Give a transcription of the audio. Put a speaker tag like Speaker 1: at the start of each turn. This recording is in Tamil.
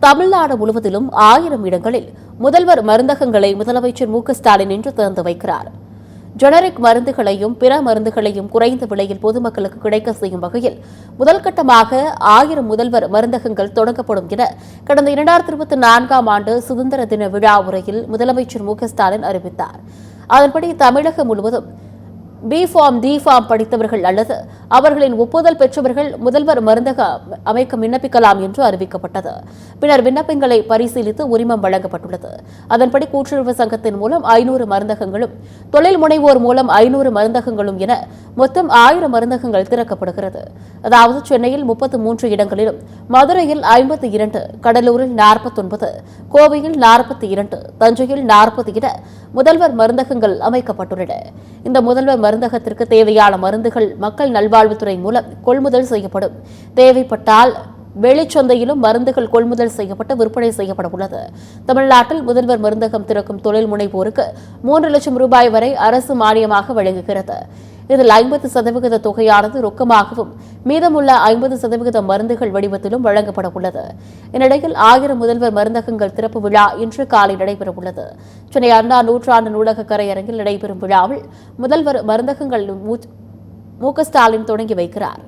Speaker 1: தமிழ்நாடு முழுவதிலும் 1000 இடங்களில் முதல்வர் மருந்தகங்களை முதலமைச்சர் மு.க.ஸ்டாலின் இன்று திறந்து வைக்கிறார். ஜெனரிக் மருந்துகளையும் பிற மருந்துகளையும் குறைந்த விலையில் பொதுமக்களுக்கு கிடைக்க செய்யும் வகையில் முதல்கட்டமாக 1000 முதல்வர் மருந்தகங்கள் தொடங்கப்படும் என கடந்த 2024ஆம் ஆண்டு சுதந்திர தின விழா உரையில் முதலமைச்சர் மு.க.ஸ்டாலின் அறிவித்தார். அதன்படி தமிழகம் முழுவதும் B.Pharm D.Pharm படித்தவர்கள் அல்லது அவர்களின் ஒப்புதல் பெற்றவர்கள் முதல்வர் மருந்தகம் அமைக்க விண்ணப்பிக்கலாம் என்று அறிவிக்கப்பட்டது. பின்னர் விண்ணப்பங்களை பரிசீலித்து உரிமம் வழங்கப்பட்டுள்ளது. அதன்படி கூட்டுறவு சங்கத்தின் மூலம் 500 மருந்தகங்களும் தொழில் முனைவோர் மூலம் 500 மருந்தகங்களும் என மொத்தம் 1000 மருந்தகங்கள் திறக்கப்படுகிறது. அதாவது சென்னையில் 33 இடங்களிலும், மதுரையில் 52, கடலூரில் 49, கோவையில் 42, தஞ்சையில் 40 என முதல்வர் மருந்தகங்கள் அமைக்கப்பட்டுள்ளன. இந்த முதல்வர் மருந்தகத்திற்கு தேவையான மருந்துகள் மக்கள் நல்வாழ்வுத்துறை மூலம் கொள்முதல் செய்யப்படும். தேவைப்பட்டால் வெளிச்சந்தையிலும் மருந்துகள் கொள்முதல் செய்யப்பட்டு விற்பனை செய்யப்பட உள்ளது. தமிழ்நாட்டில் முதல்வர் மருந்தகம் திறக்கும் தொழில் முனைவோருக்கு 3 லட்சம் ரூபாய் வரை அரசு மானியமாக வழங்குகிறது. இதில் 50% தொகையானது ரொக்கமாகவும் மீதமுள்ள 50% மருந்துகள் வடிவத்திலும் வழங்கப்பட உள்ளது. இந்நிலையில் 1000 முதல்வர் மருந்தகங்கள் திறப்பு விழா இன்று காலை நடைபெறவுள்ளது. சென்னை அண்ணா நூற்றாண்டு நூலக கரையரங்கில் நடைபெறும் விழாவில் முதல்வர் மருந்தகங்கள் மு.க.ஸ்டாலின் தொடங்கி வைக்கிறார்.